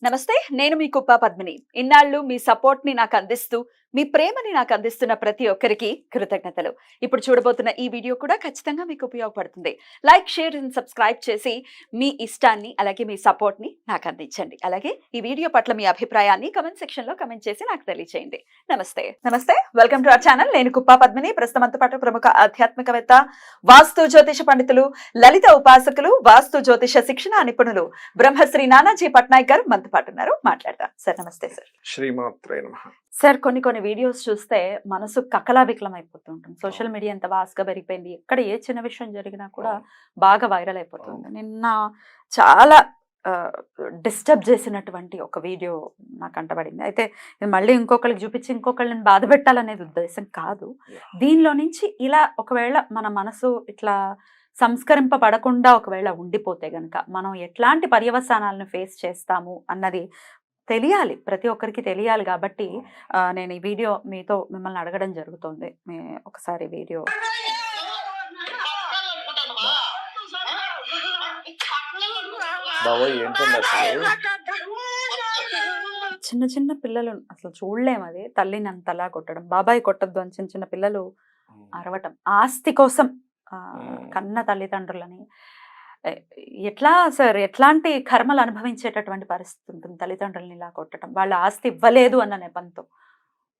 నమస్తే. నేను మీ కుప్ప పద్మిని. ఇన్నాళ్ళు మీ సపోర్ట్‌ని నాకందిస్తూ, మీ ప్రేమని నాకందిస్తున్న ప్రతి ఒక్కరికి కృతజ్ఞతలు. ఇప్పుడు చూడబోతున్న ఈ వీడియో కూడా ఖచ్చితంగా మీకు ఉపయోగపడుతుంది. లైక్, షేర్ అండ్ సబ్స్క్రైబ్ చేసి మీ ఇష్టాన్ని, అలాగే మీ సపోర్ట్‌ని నాకందించండి. అలాగే ఈ వీడియో పట్ల మీ అభిప్రాయాన్ని కామెంట్ సెక్షన్‌లో కామెంట్ చేసి నాకు తెలియజేయండి. నమస్తే. నమస్తే. Welcome to our channel. నేను కుప్ప పద్మిని. ప్రస్తుతం మనతో పాటు ప్రముఖ ఆధ్యాత్మికవేత్త, వాస్తు జ్యోతిష పండితులు, లలిత ఉపాసకులు, వాస్తు జ్యోతిష శిక్షణ నిపుణులు బ్రహ్మశ్రీ నానాజీ పట్నాయక్ గారు మనతో పాటు ఉన్నారు. మాట్లాడదాం. సార్ నమస్తే సార్. శ్రీమాత్రే నమః. సార్ కొన్ని వీడియోస్ చూస్తే మనసు కకలావికలం అయిపోతూ ఉంటుంది. సోషల్ మీడియా ఎంత వాస్గా పెరిగిపోయింది. ఎక్కడ ఏ చిన్న విషయం జరిగినా కూడా బాగా వైరల్ అయిపోతుంది. నిన్న చాలా డిస్టర్బ్ చేసినటువంటి ఒక వీడియో నాకు అంటబడింది. అయితే ఇది మళ్ళీ ఇంకొకరికి చూపించి ఇంకొకళ్ళని బాధ పెట్టాలనేది ఉద్దేశం కాదు. దీనిలో నుంచి ఇలా ఒకవేళ మన మనసు ఇట్లా సంస్కరింపబడకుండా ఒకవేళ ఉండిపోతే గనక మనం ఎట్లాంటి పర్యవసానాలను ఫేస్ చేస్తాము అన్నది తెలియాలి. ప్రతి ఒక్కరికి తెలియాలి కాబట్టి నేను ఈ వీడియో మీతో మిమ్మల్ని అడగడం జరుగుతుంది. ఒకసారి వీడియో బాబోయ్ ఏంటండి అసలు? చిన్న చిన్న పిల్లలు అసలు చూడలేము. అది తల్లిని అంతలా కొట్టడం, బాబాయ్ కొట్టద్దు అని చిన్న చిన్న పిల్లలు అరవటం, ఆస్తి కోసం కన్న తల్లిదండ్రులని. ఎట్లా సార్, ఎట్లాంటి కర్మలు అనుభవించేటటువంటి పరిస్థితి ఉంటుంది తల్లిదండ్రులని ఇలా కొట్టడం, వాళ్ళ ఆస్తి ఇవ్వలేదు అన్న నెపంతో?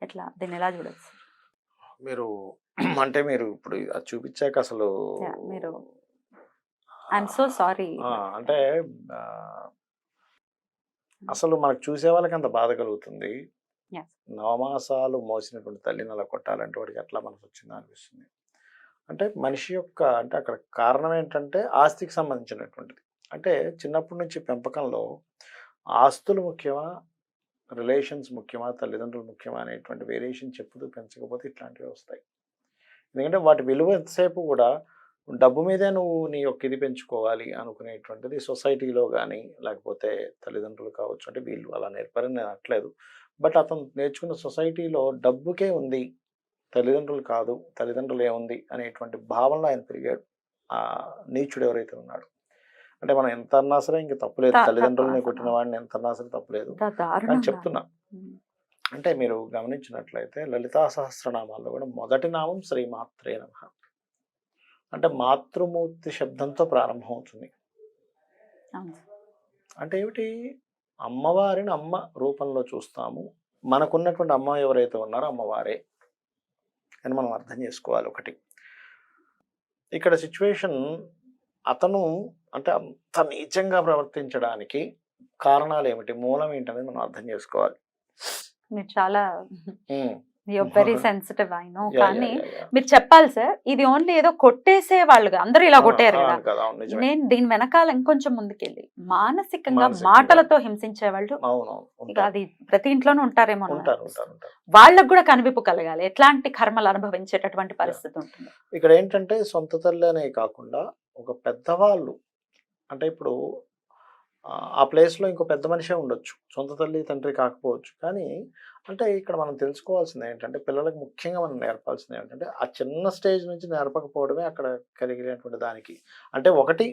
ఎట్లా దీన్ని ఎలా చూడొచ్చు? మీరు అంటే మీరు ఇప్పుడు అది చూపించాక అసలు మీరు ఐఎమ్ సో సారీ అంటే అసలు మనకు చూసే వాళ్ళకి అంత బాధ కలుగుతుంది. నవమాసాలు మోసినటువంటి తల్లిని అలా కొట్టాలంటే వాడికి ఎట్లా మనసు వచ్చిందో అనిపిస్తుంది. అంటే మనిషి యొక్క అంటే అక్కడ కారణం ఏంటంటే ఆస్తికి సంబంధించినటువంటిది. అంటే చిన్నప్పటి నుంచి పెంపకంలో ఆస్తులు ముఖ్యమా, రిలేషన్స్ ముఖ్యమా, తల్లిదండ్రులు ముఖ్యమా అనేటువంటి వేరియేషన్ చెప్పుతూ పెంచకపోతే ఇట్లాంటివి వస్తాయి. ఎందుకంటే వాటి విలువ ఎంతసేపు కూడా డబ్బు మీదే నువ్వు నీ యొక్క ఇది పెంచుకోవాలి అనుకునేటువంటిది సొసైటీలో కానీ లేకపోతే తల్లిదండ్రులు కావచ్చు. అంటే వీళ్ళు అలా నేర్పారని నేను అనట్లేదు. బట్ అతను నేర్చుకున్న సొసైటీలో డబ్బుకే ఉంది, తల్లిదండ్రులు కాదు, తల్లిదండ్రులు ఏముంది అనేటువంటి భావనలో ఆయన పెరిగాడు. ఆ నీచుడు ఎవరైతే ఉన్నాడు. అంటే మనం ఎంత అన్నా సరే ఇంక తప్పులేదు, తల్లిదండ్రులని కొట్టిన వాడిని ఎంత అన్నా సరే తప్పులేదు అని చెప్తున్నా. అంటే మీరు గమనించినట్లయితే లలితా సహస్రనామాల్లో కూడా మొదటి నామం శ్రీమాత్రే నమః. అంటే మాతృమూర్తి శబ్దంతో ప్రారంభం అవుతుంది. అంటే ఏమిటి? అమ్మవారిని అమ్మ రూపంలో చూస్తాము. మనకున్నటువంటి అమ్మ ఎవరైతే ఉన్నారో అమ్మవారే అని మనం అర్థం చేసుకోవాలి. ఒకటి ఇక్కడ సిచ్యువేషన్, అతను అంటే అంత నీచంగా ప్రవర్తించడానికి కారణాలు ఏమిటి, మూలం ఏంటనేది మనం అర్థం చేసుకోవాలి. మీరు చాలా వెరీ సెన్సిటివ్ అయినో, కానీ మీరు చెప్పాలి సార్. ఇది ఓన్లీ ఏదో కొట్టేసే వాళ్ళు అందరూ ఇలా కొట్టారు కదా. నేను దీని వెనకాల ఇంకొంచెం ముందుకెళ్ళి మానసికంగా మాటలతో హింసించే వాళ్ళు అది ప్రతి ఇంట్లోనూ ఉంటారేమో. వాళ్ళకు కూడా కనువిప్పు కలగాలి. ఎట్లాంటి కర్మలు అనుభవించేటటువంటి పరిస్థితి ఉంటుంది. ఇక్కడ ఏంటంటే సొంత తల్లి అనే కాకుండా ఒక పెద్దవాళ్ళు, అంటే ఇప్పుడు ఆ ప్లేస్లో ఇంకో పెద్ద మనిషే ఉండొచ్చు, సొంత తల్లి తండ్రి కాకపోవచ్చు. కానీ అంటే ఇక్కడ మనం తెలుసుకోవాల్సింది ఏంటంటే, పిల్లలకు ముఖ్యంగా మనం నేర్పాల్సింది ఏంటంటే ఆ చిన్న స్టేజ్ నుంచి నేర్పకపోవడమే అక్కడ కలిగినటువంటి దానికి. అంటే ఒకటి,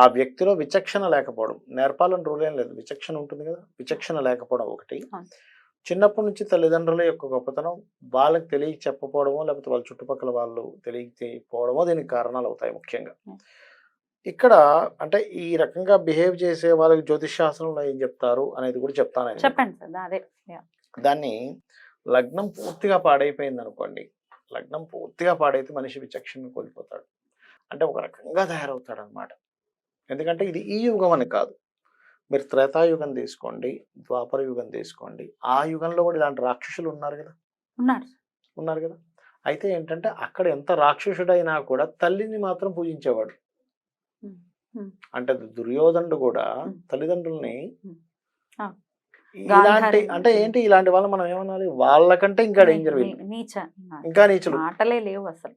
ఆ వ్యక్తిలో విచక్షణ లేకపోవడం. నేర్పాలని రూల్ ఏం లేదు, విచక్షణ ఉంటుంది కదా, విచక్షణ లేకపోవడం ఒకటి. చిన్నప్పటి నుంచి తల్లిదండ్రుల యొక్క గొప్పతనం వాళ్ళకి తెలియ చెప్పకపోవడమో లేకపోతే వాళ్ళ చుట్టుపక్కల వాళ్ళు తెలియకపోవడమో దీనికి కారణాలు అవుతాయి ముఖ్యంగా. ఇక్కడ అంటే ఈ రకంగా బిహేవ్ చేసే వాళ్ళకి జ్యోతిష్ శాస్త్రంలో ఏం చెప్తారు అనేది కూడా చెప్తాను. చెప్పండి సార్. అదే దాన్ని లగ్నం పూర్తిగా పాడైపోయింది అనుకోండి, లగ్నం పూర్తిగా పాడైతే మనిషి విచక్షణ కోల్పోతాడు. అంటే ఒక రకంగా తయారవుతాడు అనమాట. ఎందుకంటే ఇది ఈ యుగం అని కాదు, మీరు త్రేతాయుగం తీసుకోండి, ద్వాపర యుగం తీసుకోండి, ఆ యుగంలో కూడా ఇలాంటి రాక్షసులు ఉన్నారు కదా, ఉన్నారు కదా. అయితే ఏంటంటే అక్కడ ఎంత రాక్షసుడైనా కూడా తల్లిని మాత్రం పూజించేవాడు. అంటే దుర్యోధనుడు కూడా తల్లిదండ్రుల్ని ఇలాంటి అంటే ఏంటి, ఇలాంటి వాళ్ళు మనం ఏమనాలి, వాళ్ళకంటే ఇంకా డేంజర్, ఇంకా నీచులు. మాటలే లేవు అసలు,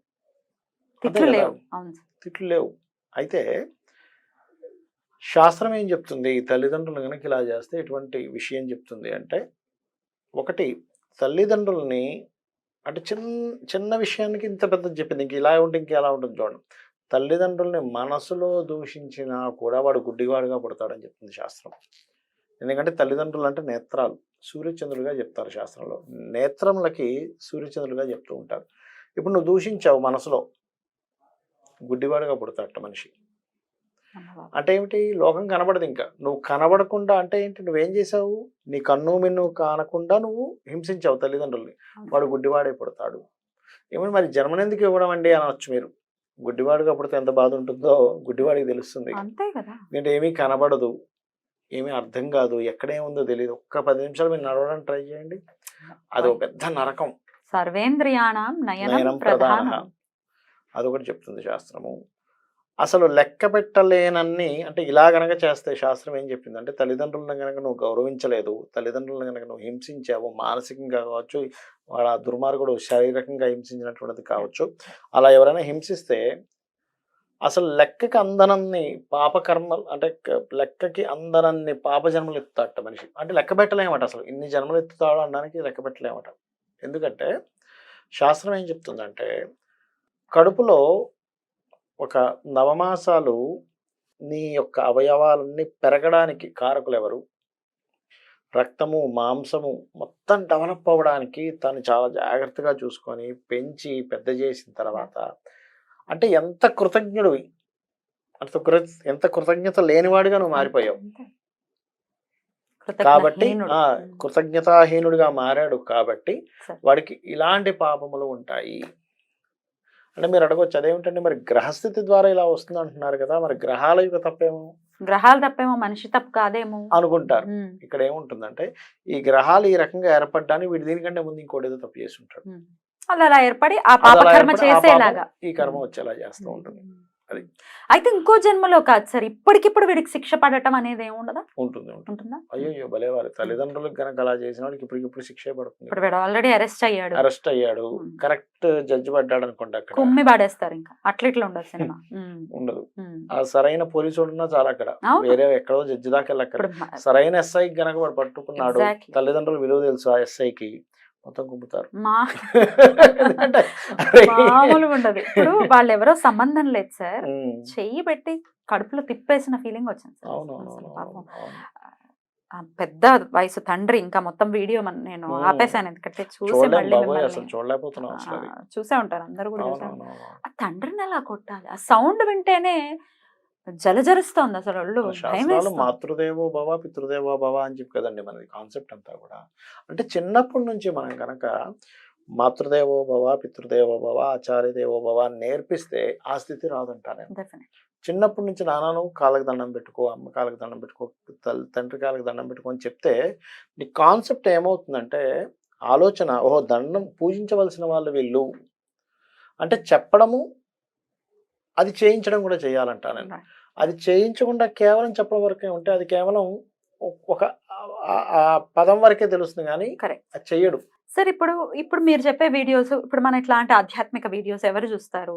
తిట్లు లేవు. అయితే శాస్త్రం ఏం చెప్తుంది, తల్లిదండ్రులు కనుక ఇలా చేస్తే ఎటువంటి విషయం చెప్తుంది అంటే, ఒకటి తల్లిదండ్రుల్ని అంటే చిన్న విషయానికి ఇంత పెద్ద చెప్పింది, ఇంక ఇలా ఉంటుంది ఇంక ఎలా ఉంటుంది చూడండి. తల్లిదండ్రుల్ని మనసులో దూషించినా కూడా వాడు గుడ్డివాడుగా పుడతాడని చెప్తుంది శాస్త్రం. ఎందుకంటే తల్లిదండ్రులు అంటే నేత్రాలు, సూర్యచంద్రులుగా చెప్తారు శాస్త్రంలో. నేత్రములకి సూర్యచంద్రులుగా చెప్తూ ఉంటారు. ఇప్పుడు నువ్వు దూషించావు మనసులో, గుడ్డివాడుగా పుడతాట మనిషి. అంటే ఏమిటి? లోకం కనబడదు ఇంకా. నువ్వు కనబడకుండా అంటే ఏంటి? నువ్వేం చేసావు? నీ కన్ను మిన్ను కానకుండా నువ్వు హింసించావు తల్లిదండ్రుల్ని. వాడు గుడ్డివాడే పుడతాడు. ఏమని మరి జన్మనెందుకు ఇవ్వడం అండి అనవచ్చు మీరు. గుడ్డివాడుగా పుడితే ఎంత బాధ ఉంటుందో గుడ్డివాడికి తెలుస్తుంది. అంతే కదా. ఎందుకంటే ఏమీ కనబడదు, ఏమీ అర్థం కాదు, ఎక్కడేముందో తెలియదు. ఒక్క 10 నిమిషాలు మీరు నడవడానికి ట్రై చేయండి, అది ఒక పెద్ద నరకం. సర్వేంద్రియాణం నయనం నయనం ప్రధానం. ప్రధాన, అదొకటి చెప్తుంది శాస్త్రము. అసలు లెక్క పెట్టలేనన్ని అంటే ఇలా గనక చేస్తే శాస్త్రం ఏం చెప్పింది అంటే, తల్లిదండ్రులను గనక నువ్వు గౌరవించలేదు, తల్లిదండ్రులను గనక నువ్వు హింసించావు, మానసికంగా కావచ్చు, వాడు ఆ దుర్మార్గుడు శారీరకంగా హింసించినటువంటిది కావచ్చు, అలా ఎవరైనా హింసిస్తే అసలు లెక్కకి అందనన్ని పాపకర్మలు అంటే లెక్కకి అందనన్ని పాప జన్మలు ఎత్తుతాట మనిషి. అంటే లెక్క పెట్టలేమట, అసలు ఇన్ని జన్మలు ఎత్తుతాడు అనడానికి లెక్క పెట్టలేమట. ఎందుకంటే శాస్త్రం ఏం చెప్తుందంటే, కడుపులో ఒక నవమాసాలు నీ యొక్క అవయవాలన్నీ పెరగడానికి కారకులు ఎవరు? రక్తము, మాంసము మొత్తం డెవలప్ అవ్వడానికి తను చాలా జాగ్రత్తగా చూసుకొని పెంచి పెద్ద చేసిన తర్వాత అంటే ఎంత కృతజ్ఞుడివి, ఎంత కృతజ్ఞత లేనివాడిగా నువ్వు మారిపోయావు. కాబట్టి కృతజ్ఞతాహీనుడిగా మారాడు కాబట్టి వాడికి ఇలాంటి పాపములు ఉంటాయి. అంటే మీరు అడగొచ్చు, అదేమిటండి మరి గ్రహస్థితి ద్వారా ఇలా వస్తుంది అంటున్నారు కదా, మరి గ్రహాల యొక్క తప్పేమో? గ్రహాలు తప్పేమో, మనిషి తప్పు కాదేమో అనుకుంటారు. ఇక్కడ ఏముంటుందంటే, ఈ గ్రహాలు ఈ రకంగా ఏర్పడ్డానికి వీడు దీనికంటే ముందు ఇంకోటి ఏదో తప్పు చేసి ఉంటాడు. అలా ఏర్పడి ఆ పాప కర్మ చేసేలాగా ఈ కర్మ వచ్చేలా చేస్తూ ఉంటుంది. అది అయితే ఇంకో జన్మలో కాదు సార్, ఇప్పటికిప్పుడు వీడికి శిక్ష పడటం అనేది ఏముండదా? ఉంటుందా? అయ్యో భలేవారు, తల్లిదండ్రులకు కనుక అలా చేసిన వాడికి ఇప్పటికిప్పుడు శిక్ష పడుతుంది. ఇప్పుడు వీడు ఆల్రెడీ అరెస్ట్ అయ్యాడు, కరెక్ట్ జడ్జి పడ్డాడు అనుకోండి, అక్కడ కుమ్మి పడేస్తారు. ఇంకా అట్లా ఉండదు సినిమా. ఉండదు. ఆ సరైన పోలీసు ఉన్నా చాలా, అక్కడ వేరే ఎక్కడో జడ్జి దాకా వెళ్ళక్కడ సరైన ఎస్ఐ గనక వాడు పట్టుకున్నాడు, తల్లిదండ్రులు విలువ తెలుసు ఆ ఎస్ఐకి, మొత్తం గుమ్ముతారు. మామూలుగా ఉండదు. ఇప్పుడు వాళ్ళు ఎవరో సంబంధం లేదు సార్, చెయ్యి పెట్టి కడుపులో తిప్పేసిన ఫీలింగ్ వచ్చింది సార్. పెద్ద వయసు తండ్రి, ఇంకా మొత్తం వీడియో నేను ఆపేసాను ఎందుకంటే చూసి చూసే ఉంటారు అందరు కూడా. ఆ తండ్రిని అలా కొట్టాలి, ఆ సౌండ్ వింటేనే జలజరుస్తోంది అసలు ఒళ్ళు. మాతృదేవో భవ పితృదేవో భవ అని చెప్పి కదండి మనది కాన్సెప్ట్ అంతా కూడా. అంటే చిన్నప్పటి నుంచి మనం కనుక మాతృదేవో భవ పితృదేవో భవ ఆచార్య దేవో భవ నేర్పిస్తే ఆ స్థితి రాదంటానే. చిన్నప్పటి నుంచి నాన్నను కాళ్ళకి దండం పెట్టుకో, అమ్మ కాళ్ళకి దండం పెట్టుకో, తండ్రి కాళ్ళకి దండం పెట్టుకో అని చెప్తే నీ కాన్సెప్ట్ ఏమవుతుందంటే, ఆలోచన, ఓహో దండం పూజించవలసిన వాళ్ళు వీళ్ళు అంటే చెప్పడము, అది చేయించడం కూడా చేయాలంటా నేను. అది చేయించకుండా కేవలం చెప్పడం వరకే ఉంటే అది కేవలం ఒక పదం వరకే తెలుస్తుంది, కానీ అది చెయ్యడు. సార్ ఇప్పుడు మీరు చెప్పే వీడియోస్, ఇప్పుడు మన ఇట్లాంటి ఆధ్యాత్మిక వీడియోస్ ఎవరు చూస్తారు?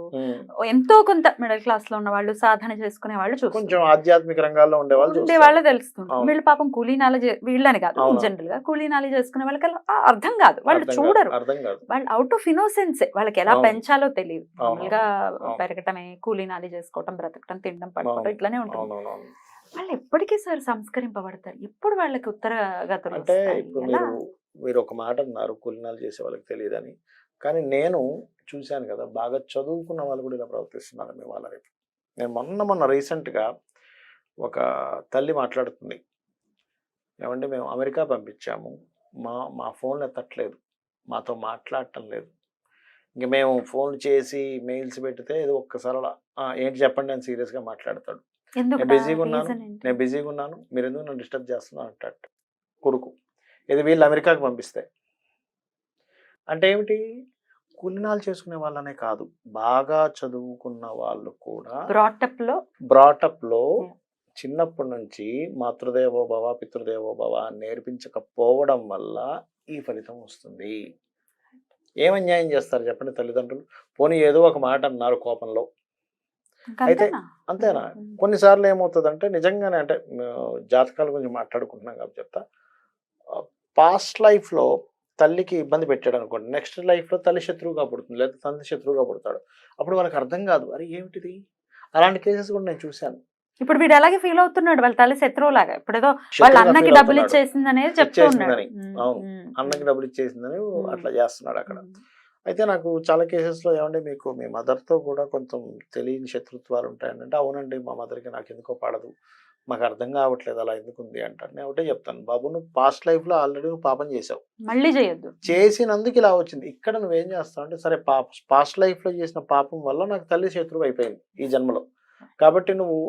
ఎంతో కొంత మిడిల్ క్లాస్ లో ఉన్న వాళ్ళు, సాధన చేసుకునే వాళ్ళు చూస్తారు, కొంచెం ఆధ్యాత్మిక రంగాల్లో ఉండే వాళ్ళు తెలుస్తుంది. వీళ్ళు పాపం కూలీనాలు, వీళ్ళని కాదు జనరల్ గా కూలీనాలు చేసుకునే వాళ్ళకి అర్థం కాదు, వాళ్ళు చూడరు. వాళ్ళు అవుట్ ఆఫ్ ఇన్నోసెన్స్, వాళ్ళకి ఎలా పెంచాలో తెలియదు. మామూలుగా పెరగటమే, కూలీనాలు చేసుకోవటం, బ్రతకటం, తినడం, పడుకోవడం ఇట్లానే ఉంటుంది. వాళ్ళు ఎప్పటికీ సార్ సంస్కరింపబడతారు, ఎప్పుడు వాళ్ళకి ఉత్తరగతులు అంటే మీరు ఒక మాట అన్నారు, కూలినాలు చేసే వాళ్ళకి తెలియదని. కానీ నేను చూశాను కదా, బాగా చదువుకున్న వాళ్ళు కూడా ఇలా ప్రవర్తిస్తున్నారు మీ వాళ్ళ రేపు. నేను మొన్న రీసెంట్గా ఒక తల్లి మాట్లాడుతుంది, ఏమంటే మేము అమెరికా పంపించాము, మా ఫోన్లు ఎత్తట్లేదు, మాతో మాట్లాడటం లేదు, ఇంక మేము ఫోన్ చేసి మెయిల్స్ పెడితే ఏదో ఒక్కసారి అలా ఏంటి చెప్పండి అని సీరియస్గా మాట్లాడతాడు. నేను బిజీగా ఉన్నాను, మీరు ఎందుకు నన్ను డిస్టర్బ్ చేస్తున్నాను అంటాడు కొడుకు. ఇది వీళ్ళు అమెరికాకు పంపిస్తే అంటే ఏమిటి? కూలినాలు చేసుకునే వాళ్ళనే కాదు, బాగా చదువుకున్న వాళ్ళు కూడా బ్రాటప్ లో చిన్నప్పటి నుంచి మాతృదేవో భవ పితృదేవో భవ నేర్పించకపోవడం వల్ల ఈ ఫలితం వస్తుంది. ఏం అన్యాయం చేస్తారు చెప్పండి తల్లిదండ్రులు? పోనీ ఏదో ఒక మాట అన్నారు కోపంలో, అయితే అంతేనా? కొన్నిసార్లు ఏమవుతుందంటే నిజంగానే, అంటే జాతకాల గురించి మాట్లాడుకుంటున్నాం కాబట్టి చెప్తా, పాస్ట్ లైఫ్లో తల్లికి ఇబ్బంది పెట్టాడు అనుకోండి, నెక్స్ట్ లైఫ్లో తల్లి శత్రువుగా పుడుతుంది, లేదా తండ్రి శత్రువుగా పుడతాడు. అప్పుడు వాళ్ళకి అర్థం కాదు, అరే ఏమిటిది. అలాంటి కేసెస్ కూడా నేను చూశాను. ఇప్పుడు వీడు అలాగే ఫీల్ అవుతున్నాడు వాళ్ళ తల్లి శత్రువు లాగా. ఇప్పుడు ఏదో వాళ్ళ శత్రువుగా అన్నకి ఫీల్ డబ్బులు అవుతున్నాడు. ఇచ్చేసింది అనేది చెప్తూ ఉన్నాడు. ఇచ్చేసిందని. అవును. అన్నకి డబ్బులు ఇచ్చేసిందని అట్లా చేస్తున్నాడు అక్కడ. ఉమ్. అయితే నాకు చాలా కేసెస్‌లో ఏవండి మీకు మీ మదర్‌తో కూడా కొంచెం తెలియని శత్రుత్వాలు ఉంటాయండి. అంటే అవునండి మా మదర్‌కి నాకెందుకో పడదు. మాకు అర్థం కావట్లేదు అలా ఎందుకుంది అంటారు. నేను ఒకటే చెప్తాను. బాబు నువ్వు పాస్ట్ లైఫ్‌లో ఆల్రెడీ నువ్వు పాపం చేసావు. మళ్ళీ చేయొద్దు. చేసినందుకు ఇలా వచ్చింది. ఇక్కడ నువ్వేం చేస్తావు అంటే సరే పాస్ట్ లైఫ్‌లో చేసిన పాపం వల్ల నాకు తల్లి శత్రువు అయిపోయింది ఈ జన్మలో. కాబట్టి నువ్వు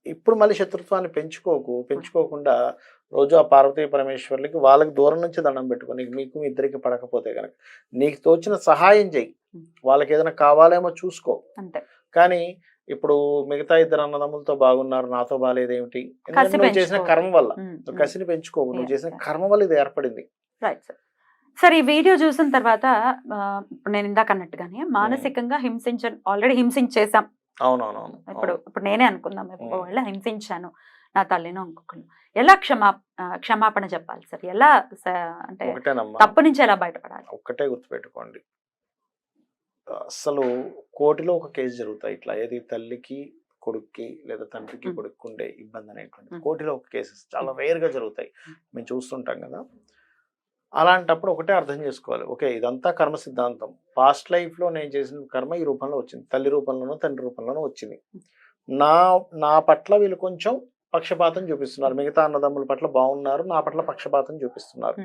ఇప్పుడు మళ్ళీ శత్రుత్వాన్ని పెంచుకోకుండా రోజు ఆ పార్వతీ పరమేశ్వర్లకి వాళ్ళకి దూరం నుంచి దండం పెట్టుకో. మీకు మీ ఇద్దరికి పడకపోతే గనక నీకు తోచిన సహాయం చెయ్యి. వాళ్ళకి ఏదైనా కావాలేమో చూసుకో. అంతే. కానీ ఇప్పుడు మిగతా ఇద్దరు అన్నదమ్ములతో బాగున్నారు నాతో బాలేదేమిటి? ఎందుకంటే కసి నువ్వు చేసిన పెంచుకోవద్దు. కర్మ వల్ల. ఉమ్, నువ్వు ఉమ్. కసిని పెంచుకోవు. నువ్వు చేసిన Yes. కర్మ వల్ల ఇది ఏర్పడింది. Right sir. సార్ ఈ వీడియో చూసిన తర్వాత ఇప్పుడు నేను ఇందాక అన్నట్టుగానే మానసికంగా ఆల్రెడీ హింసించేసాం. అవునవునవును. ఇప్పుడు నేనే అనుకుందాం వాళ్ళ హింసించాను నా తల్లిని ఇంకొకరు ఎలా క్షమాపణ చెప్పాలి సార్? ఎలా అంటే ఒకటేనమ్మా. తప్పు నుంచి ఎలా బయటపడాలి? ఒక్కటే గుర్తుపెట్టుకోండి. అసలు కోటిలో ఒక కేసు జరుగుతాయి ఇట్లా. ఏది తల్లికి కొడుక్కి లేదా తండ్రికి కొడుక్కి ఉండే ఇబ్బంది అనేటువంటి కోటిలో ఒక కేసెస్ చాలా రేర్గా జరుగుతాయి. మేము చూస్తుంటాం కదా. అలాంటప్పుడు ఒకటే అర్థం చేసుకోవాలి. ఓకే ఇదంతా కర్మ సిద్ధాంతం. పాస్ట్ లైఫ్లో నేను చేసిన కర్మ ఈ రూపంలో వచ్చింది. తల్లి రూపంలోనో తండ్రి రూపంలోనో వచ్చింది. నా నా పట్ల వీళ్ళు కొంచెం పక్షపాతం చూపిస్తున్నారు. మిగతా అన్నదమ్ముల పట్ల బాగున్నారు. నా పట్ల పక్షపాతం చూపిస్తున్నారు.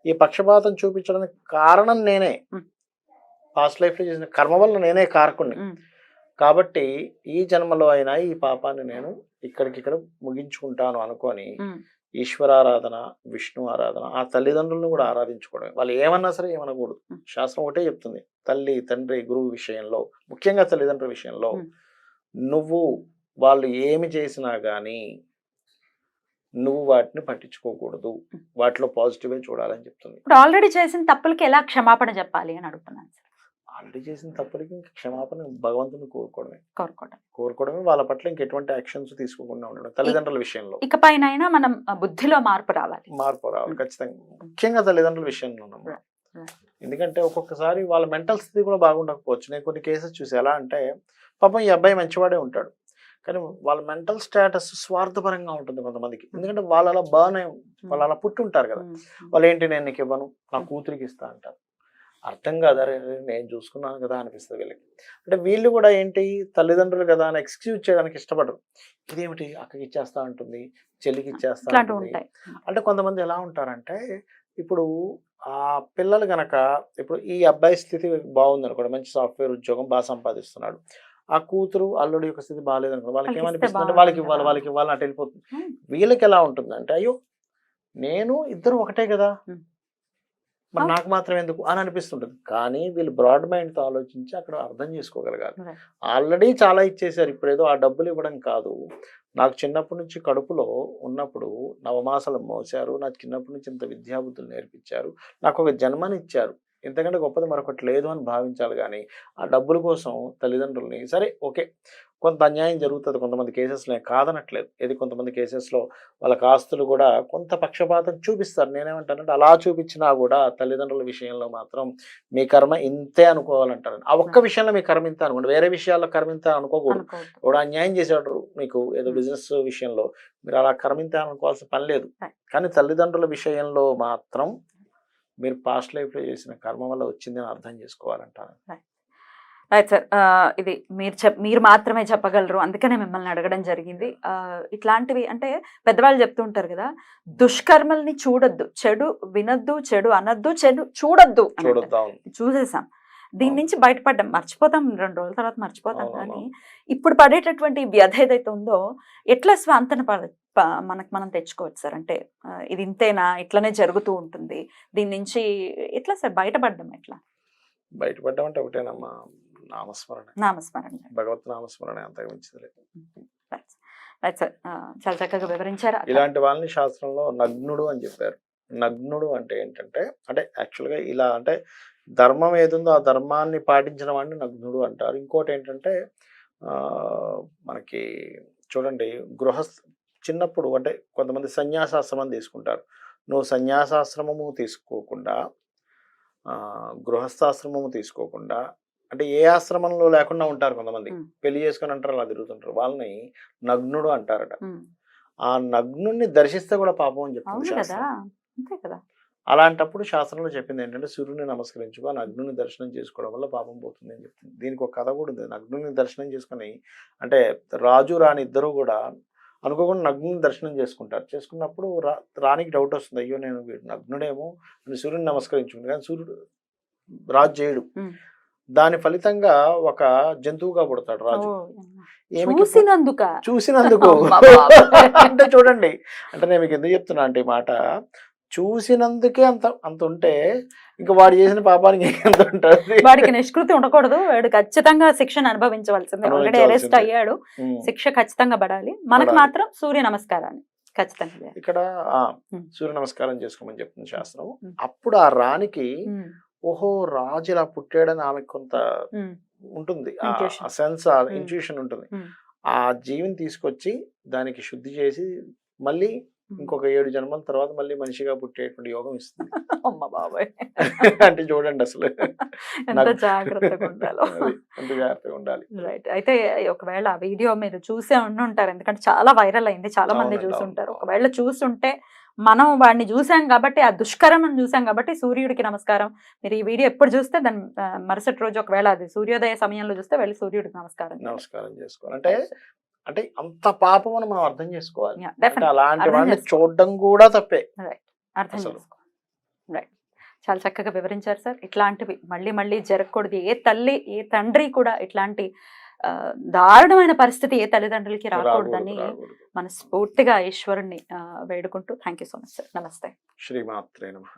ఈ పక్షపాతం చూపించడానికి కారణం నేనే. పాస్ట్ లైఫ్లో చేసిన కర్మ వల్ల నేనే కారకుణ్ణి. కాబట్టి ఈ జన్మలో అయినా ఈ పాపాన్ని నేను ఇక్కడికిక్కడ ముగించుకుంటాను అనుకొని ఈశ్వరారాధన, విష్ణు ఆరాధన, ఆ తల్లిదండ్రులను కూడా ఆరాధించుకోవడమే. వాళ్ళు ఏమన్నా సరే ఏమనకూడదు. శాస్త్రం ఒకటే చెప్తుంది. తల్లి, తండ్రి, గురువు విషయంలో, ముఖ్యంగా తల్లిదండ్రుల విషయంలో నువ్వు వాళ్ళు ఏమి చేసినా కానీ నువ్వు వాటిని పట్టించుకోకూడదు. వాటిలో పాజిటివే చూడాలని చెప్తుంది. ఇప్పుడు ఆల్రెడీ చేసిన తప్పులకి ఎలా క్షమాపణ చెప్పాలి అని అడుగుతున్నాను సార్. ఆల్రెడీ చేసిన తప్పులకి ఇంకా క్షమాపణ భగవంతుని కోరుకోవడం. కోరుకోవడమే. వాళ్ళ పట్ల ఇంకెటువంటి యాక్షన్స్ తీసుకోకుండా ఉండడం. తల్లిదండ్రుల విషయంలో ఇకపైనైనా మనం బుద్ధిలో మార్పు రావాలి. ఖచ్చితంగా. ముఖ్యంగా తల్లిదండ్రుల విషయంలో. ఎందుకంటే ఒక్కొక్కసారి వాళ్ళ మెంటల్ స్థితి కూడా బాగుండకపోవచ్చు. నేను కొన్ని కేసెస్ చూసి ఎలా అంటే పాపం ఈ అబ్బాయి మంచివాడే ఉంటాడు. కానీ వాళ్ళ మెంటల్ స్టేటస్ స్వార్థపరంగా ఉంటుంది కొంతమందికి. ఎందుకంటే వాళ్ళు అలా వాళ్ళు అలా పుట్టి ఉంటారు కదా. వాళ్ళు ఏంటి నేను నీకు ఇవ్వను నా కూతురికి ఇస్తా అంటారు. అర్థం కాదా నేను చూసుకున్నాను కదా అనిపిస్తుంది వీళ్ళకి. అంటే వీళ్ళు కూడా ఏంటి తల్లిదండ్రులు కదా అని ఎక్స్క్యూజ్ చేయడానికి ఇష్టపడరు. ఇదేమిటి అక్కకి ఇచ్చేస్తా ఉంటుంది, చెల్లికి ఇచ్చేస్తా ఉంటుంది. అంటే కొంతమంది ఎలా ఉంటారంటే ఇప్పుడు ఆ పిల్లలు గనక ఇప్పుడు ఈ అబ్బాయి స్థితి బాగుంది అనుకోండి, మంచి సాఫ్ట్వేర్ ఉద్యోగం బాగా సంపాదిస్తున్నాడు. ఆ కూతురు అల్లుడి యొక్క స్థితి బాగాలేదు అనుకోండి, వాళ్ళకి ఏమనిపిస్తుంది అంటే వాళ్ళకి ఇవ్వాలి అటు వెళ్ళిపోతుంది. వీళ్ళకి ఎలా ఉంటుంది అంటే అయ్యో నేను ఇద్దరు ఒకటే కదా మరి నాకు మాత్రం ఎందుకు అని అనిపిస్తుంటుంది. కానీ వీళ్ళు బ్రాడ్ మైండ్తో ఆలోచించి అక్కడ అర్థం చేసుకోగలగాలి. ఆల్రెడీ చాలా ఇచ్చేసారు. ఇప్పుడు ఏదో ఆ డబ్బులు ఇవ్వడం కాదు. నాకు చిన్నప్పటి నుంచి కడుపులో ఉన్నప్పుడు నవమాసాలు మోసారు. నాకు చిన్నప్పటి నుంచి ఇంత విద్యాబుద్ధులు నేర్పించారు. నాకు ఒక జన్మనిచ్చారు. ఇంతకంటే గొప్పది మరొకటి లేదు అని భావించాలి. కానీ ఆ డబ్బుల కోసం తల్లిదండ్రుల్ని సరే ఓకే కొంత అన్యాయం జరుగుతుంది కొంతమంది కేసెస్లో, కాదనట్లేదు. ఏది కొంతమంది కేసెస్లో వాళ్ళకి ఆస్తులు కూడా కొంత పక్షపాతం చూపిస్తారు. నేనేమంటానంటే అలా చూపించినా కూడా తల్లిదండ్రుల విషయంలో మాత్రం మీ కర్మ ఇంతే అనుకోవాలంటారు. ఆ ఒక్క విషయంలో మీ కర్మ ఇంత అనుకోండి, వేరే విషయాల్లో కర్మ ఇంత అనుకోకూడదు. కూడా అన్యాయం చేశాడు మీకు ఏదో బిజినెస్ విషయంలో, మీరు అలా కర్మ ఇంత అనుకోవాల్సిన పని లేదు. కానీ తల్లిదండ్రుల విషయంలో మాత్రం మీరు పాస్ట్ లైఫ్లో చేసిన కర్మ వల్ల వచ్చిందని అర్థం చేసుకోవాలంటారు. Right sir. ఇది మీరు మాత్రమే చెప్పగలరు, అందుకనే మిమ్మల్ని అడగడం జరిగింది. ఇట్లాంటివి అంటే పెద్దవాళ్ళు చెప్తూ ఉంటారు కదా, దుష్కర్మల్ని చూడొద్దు, చెడు వినొద్దు, చెడు అనొద్దు, చెడు చూడొద్దు. చూసేసాం, దీని నుంచి బయటపడ్డాం, మర్చిపోతాం, 2 రోజుల తర్వాత మర్చిపోతాం. కానీ ఇప్పుడు పడేటటువంటి వ్యధ ఏదైతే ఉందో ఎట్లా స్వాంతన మనకు మనం తెచ్చుకోవచ్చు సార్? అంటే ఇది ఇంతేనా, ఇట్లనే జరుగుతూ ఉంటుంది, దీని నుంచి ఎట్లా సార్ బయటపడ్డం? బయటపడ్డం అంటే ఒకటేనమ్మా, నామస్మరణ, భగవత్ నామస్మరణ, అంతకు మించింది లేదు. చాలా చక్కగా వివరించారు. ఇలాంటి వాళ్ళని శాస్త్రంలో నగ్నుడు అని చెప్పారు. నగ్నుడు అంటే ఏంటంటే యాక్చువల్గా ఇలా అంటే ధర్మం ఏదుందో ఆ ధర్మాన్ని పాటించిన వాడిని నగ్నుడు అంటారు. ఇంకోటి ఏంటంటే మనకి చూడండి చిన్నప్పుడు అంటే కొంతమంది సన్యాసాశ్రమం తీసుకుంటారు. నువ్వు సన్యాసాశ్రమము తీసుకోకుండా గృహస్థాశ్రమము తీసుకోకుండా అంటే ఏ ఆశ్రమంలో లేకుండా ఉంటారు కొంతమంది, ఉమ్, పెళ్లి చేసుకొని అంటారు, అలా తిరుగుతుంటారు, వాళ్ళని నగ్నుడు అంటారట. ఉమ్. ఆ నగ్నుడిని దర్శిస్తే కూడా పాపం అని చెప్తుంది అవును కదా, శాస్త్రం. అంతే కదా. అలాంటప్పుడు శాస్త్రంలో చెప్పింది ఏంటంటే సూర్యుని నమస్కరించుకో, ఆ నగ్నుని దర్శనం చేసుకోవడం వల్ల పాపం పోతుంది అని చెప్తుంది. దీనికి ఒక కథ కూడా ఉంది. నగ్నుని దర్శనం చేసుకుని, అంటే రాజు రాణి ఇద్దరు కూడా అనుకోకుండా నగ్నుని దర్శనం చేసుకుంటారు. చేసుకున్నప్పుడు రాణికి డౌట్ వస్తుంది, అయ్యో నేను వీడు నగ్నుడేమో అని సూర్యుని నమస్కరించుకుంది, కానీ సూర్యుడు రాజు చేయడు. ఉమ్. దాని ఫలితంగా ఒక జంతువుగా పుడతాడు రాజు. ఓ, ఏమికి చూసినందుక చూసినందుకు అమ్మ బాబోయ్. అంటే చూడండి, అంటే నేను మీకు ఎందుకు చెప్తున్నా అంటే ఈ మాట, చూసినందుకే అంత అంత ఉంటే ఇంకా వాడు చేసిన పాపానికి ఎంత ఉంటుంది. వాడికి నిష్కృతి ఉండకూడదు, వాడు ఖచ్చితంగా శిక్షను అనుభవించవలసిందే. Already arrest అనుభవించవలసిందే. అయ్యాడు, ఉమ్. శిక్ష ఖచ్చితంగా పడాలి. మనకు పడాలి. మాత్రం సూర్య నమస్కారాన్ని ఖచ్చితంగా చేయాలి. ఇక్కడ ఉమ్. సూర్య నమస్కారం చేసుకోమని చెప్తుంది శాస్త్రం. ఉమ్. అప్పుడు ఆ రాణికి ఉమ్, ఓహో రాజు ఇలా పుట్టాడని ఆమెకు కొంత ఉమ్, ఉంటుంది, Intuition. ఆ సెన్స్, ఆ ఉమ్. ఇంట్యూషన్ ఉంటుంది. ఉమ్, ఆ జీవిని తీసుకొచ్చి దానికి శుద్ధి చేసి మళ్ళీ ఉమ్. ఇంకొక 7 జన్మల తర్వాత మళ్ళీ మనిషిగా పుట్టేటువంటి యోగం ఇస్తుంది. అమ్మ బాబాయ్. అంటే చూడండి అసలు ఎంత నాకు జాగ్రత్తగా ఉండాలో. అది అంత జాగ్రత్తగా ఉండాలి. రైట్. అయితే ఒకవేళ ఆ వీడియో మీరు చూసే ఉండుంటారు, ఎందుకంటే చాలా వైరల్ అయింది, చాలా మంది అవునండి, చూసుంటారు. అవును. ఒకవేళ చూసుంటే, మనం వాడిని చూసాం కాబట్టి, ఆ దుష్కర్మను చూసాం కాబట్టి సూర్యుడికి నమస్కారం. మీరు ఈ వీడియో ఎప్పుడు చూస్తే దాని మరుసటి రోజు ఒకవేళ అది సూర్యోదయ సమయంలో చూస్తే వెళ్ళి సూర్యుడికి నమస్కారం చేయండి. నమస్కారం చేసుకోవాలి. అంటే అంత పాపం అని మనం అర్థం చేసుకోవాలి. Yeah, అంటే definitely. అలాంటి అర్థం వాడిని చేసుకో. చూడడం కూడా తప్పే అర్థం అసలు. చేసుకో. రైట్. చాలా చక్కగా వివరించారు సార్. ఇట్లాంటివి మళ్ళీ మళ్ళీ జరగకూడదు. ఏ తల్లి ఏ తండ్రి కూడా ఇట్లాంటి దారుణమైన పరిస్థితి ఏ తల్లిదండ్రులకి రాకూడదని రాకూడదు. మనస్ఫూర్తిగా ఈశ్వరుణ్ణి వేడుకుంటూ thank you so much sir. నమస్తే. శ్రీమాత్రే నమః.